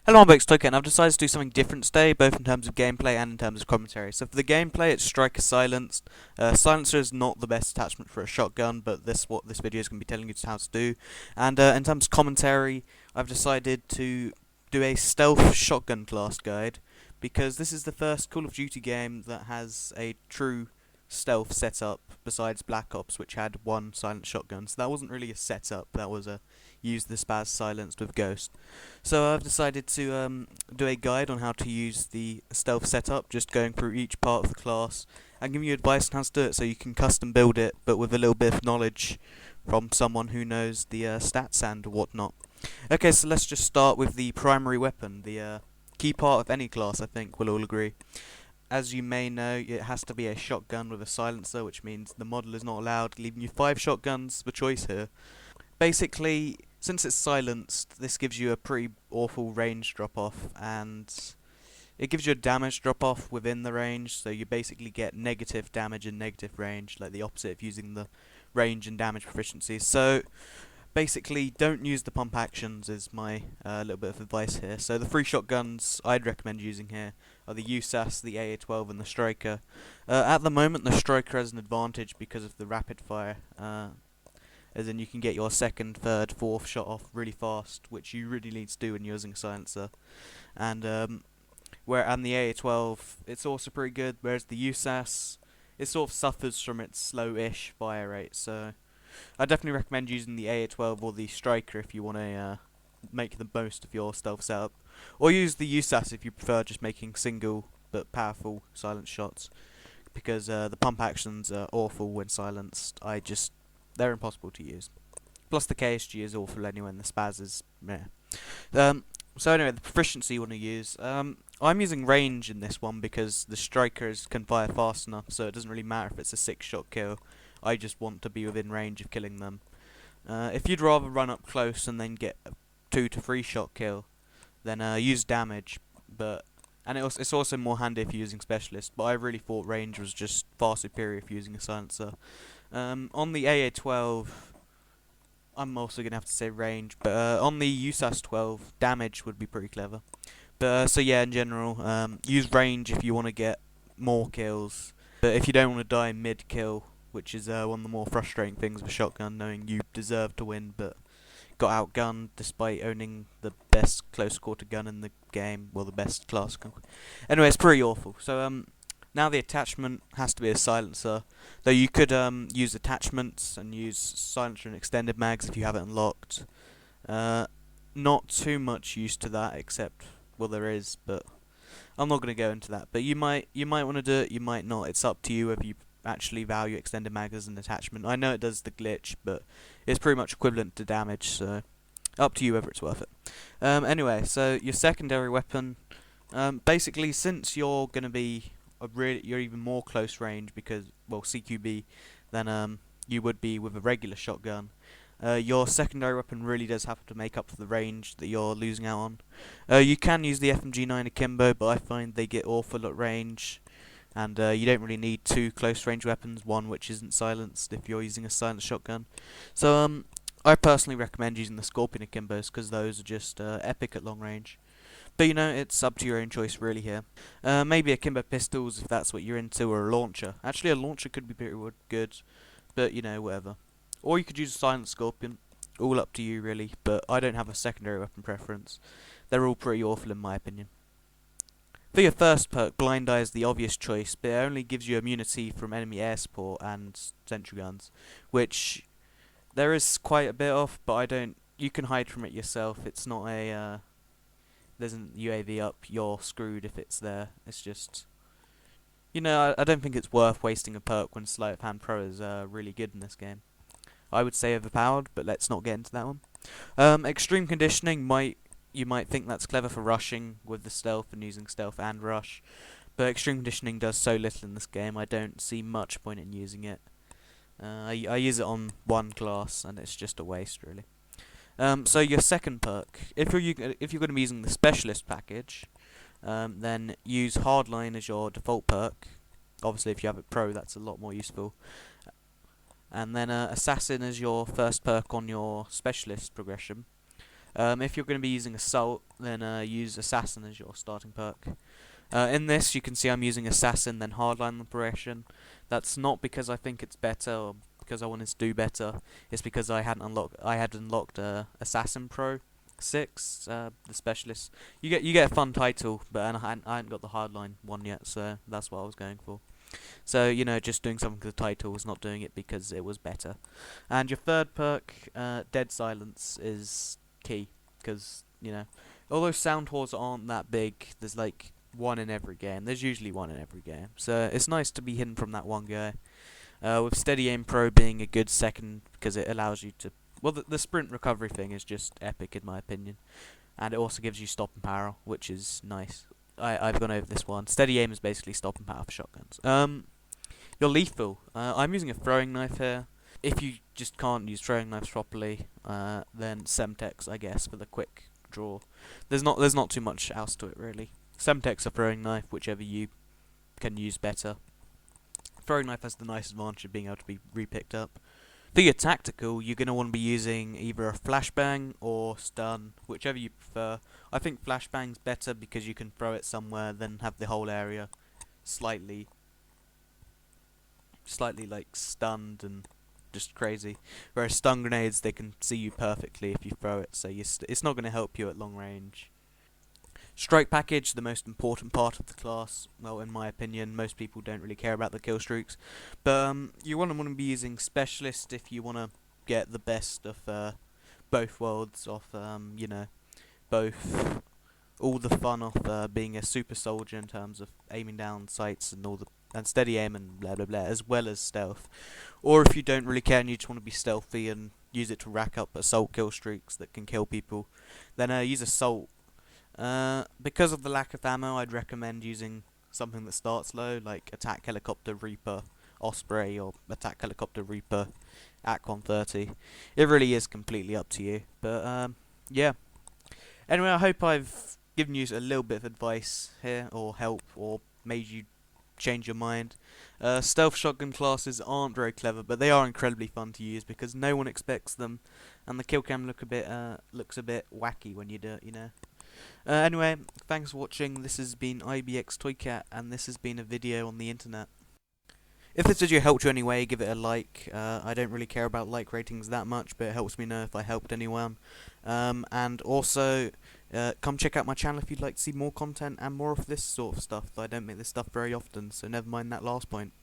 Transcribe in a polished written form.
Hello, I'm MW3, and I've decided to do something different today, both in terms of gameplay and in terms of commentary. So for the gameplay, it's striker silenced. Silencer is not the best attachment for a shotgun, but what this video is going to be telling you how to do. And in terms of commentary, I've decided to do a stealth shotgun class guide, because this is the first Call of Duty game that has a true stealth setup besides Black Ops, which had one silent shotgun. So that wasn't really a setup, that was a use the spaz silenced with Ghost. So I've decided to do a guide on how to use the stealth setup, just going through each part of the class and giving you advice on how to do it, so you can custom build it, but with a little bit of knowledge from someone who knows the stats and whatnot. Okay, so let's just start with the primary weapon, the key part of any class, I think we'll all agree. As you may know, it has to be a shotgun with a silencer, which means the model is not allowed, leaving you 5 shotguns for choice here. Basically, since it's silenced, this gives you a pretty awful range drop-off, and it gives you a damage drop-off within the range, so you basically get negative damage and negative range, like the opposite of using the range and damage proficiencies. So basically, don't use the pump actions is my little bit of advice here. So the 3 shotguns I'd recommend using here are the USAS, the AA-12 and the Striker. At the moment, the Striker has an advantage because of the rapid fire, as in you can get your second, third, fourth shot off really fast, which you really need to do when you're using a silencer. And the AA-12, it's also pretty good, whereas the USAS, it sort of suffers from its slow-ish fire rate, so I definitely recommend using the AA-12 or the Striker if you want to make the most of your stealth setup. Or use the USAS if you prefer just making single but powerful silent shots, because the pump actions are awful when silenced. They're impossible to use. Plus the KSG is awful anyway, and the spaz is meh. So anyway, the proficiency you want to use. I'm using range in this one because the strikers can fire fast enough, so it doesn't really matter if it's a 6-shot kill. I just want to be within range of killing them. If you'd rather run up close and then get a 2 to 3 shot kill, then use damage. It's also more handy if you're using specialist, but I really thought range was just far superior if you're using a silencer. On the AA-12, I'm also going to have to say range, but on the USAS 12, damage would be pretty clever. But so yeah, in general, use range if you want to get more kills, but if you don't want to die mid-kill, which is one of the more frustrating things with shotgun, knowing you deserve to win, but got outgunned despite owning the best close quarter gun in the game, well, the best class. Anyway, it's pretty awful. So now the attachment has to be a silencer, though you could use attachments and use silencer and extended mags if you have it unlocked. Not too much use to that, except, well, there is, but I'm not going to go into that. But you might want to do it, you might not. It's up to you if you actually value extended mag as an attachment. I know it does the glitch, but it's pretty much equivalent to damage, so up to you whether it's worth it. Anyway, so your secondary weapon, basically, since you're going to be you're even more close range because, well, CQB than you would be with a regular shotgun. Your secondary weapon really does have to make up for the range that you're losing out on. You can use the FMG9 akimbo, but I find they get awful at range, and you don't really need 2 close range weapons, one which isn't silenced if you're using a silenced shotgun. So I personally recommend using the Scorpion akimbos because those are just epic at long range. But you know, it's up to your own choice really here. Maybe akimbo pistols if that's what you're into, or a launcher. Actually, a launcher could be pretty good, but you know, whatever. Or you could use a silent Scorpion. All up to you really, but I don't have a secondary weapon preference. They're all pretty awful in my opinion. For your first perk, Blind Eye is the obvious choice, but it only gives you immunity from enemy air support and sentry guns, which there is quite a bit of, but you can hide from it yourself. It's not a there's an UAV up, you're screwed if it's there. It's just, you know, I don't think it's worth wasting a perk when Sleight of Hand Pro is really good in this game. I would say overpowered, but let's not get into that one. Extreme Conditioning, you might think that's clever for rushing with the stealth and using stealth and rush, but Extreme Conditioning does so little in this game, I don't see much point in using it. I use it on one class, and it's just a waste, really. So your second perk, if you're going to be using the Specialist package, then use Hardline as your default perk. Obviously, if you have it Pro, that's a lot more useful. And then Assassin as your first perk on your Specialist progression. If you're going to be using Assault, then use Assassin as your starting perk. In this, you can see I'm using Assassin, then Hardline Liberation. That's not because I think it's better or because I wanted to do better. It's because I had unlocked Assassin Pro 6, the specialist. You get a fun title, but I hadn't got the Hardline one yet, so that's what I was going for. So, just doing something for the title was not doing it because it was better. And your third perk, Dead Silence, is key, because, although sound whores aren't that big, there's like one in every game. There's usually one in every game. So it's nice to be hidden from that one guy. With Steady Aim Pro being a good second, because it allows you to... Well, the sprint recovery thing is just epic in my opinion. And it also gives you stop and power, which is nice. I've gone over this one. Steady aim is basically stop and power for shotguns. You're lethal. I'm using a throwing knife here. If you just can't use throwing knives properly, then Semtex, I guess, for the quick draw. There's not too much else to it really. Semtex or throwing knife, whichever you can use better. Throwing knife has the nice advantage of being able to be repicked up. For your tactical, you're going to want to be using either a flashbang or stun, whichever you prefer. I think flashbang's better because you can throw it somewhere, then have the whole area slightly like stunned and just crazy. Whereas stun grenades, they can see you perfectly if you throw it, so it's not going to help you at long range. Strike package, the most important part of the class. Well, in my opinion, most people don't really care about the kill streaks, but you want to be using specialist if you want to get the best of both worlds, of both all the fun of being a super soldier in terms of aiming down sights and steady aim and blah blah blah, as well as stealth. Or if you don't really care and you just want to be stealthy and use it to rack up assault kill streaks that can kill people, then use assault. Because of the lack of ammo, I'd recommend using something that starts low, like Attack Helicopter Reaper Osprey or Attack Helicopter Reaper Aquan 30. It really is completely up to you, but yeah. Anyway, I hope I've given you a little bit of advice here, or help, or made you change your mind. Stealth shotgun classes aren't very clever, but they are incredibly fun to use because no one expects them, and the kill cam looks a bit wacky when you do it, Anyway, thanks for watching. This has been IBX Toycat, and this has been a video on the internet. If this video helped you anyway, give it a like. I don't really care about like ratings that much, but it helps me know if I helped anyone. And also, come check out my channel if you'd like to see more content and more of this sort of stuff. I don't make this stuff very often, so never mind that last point.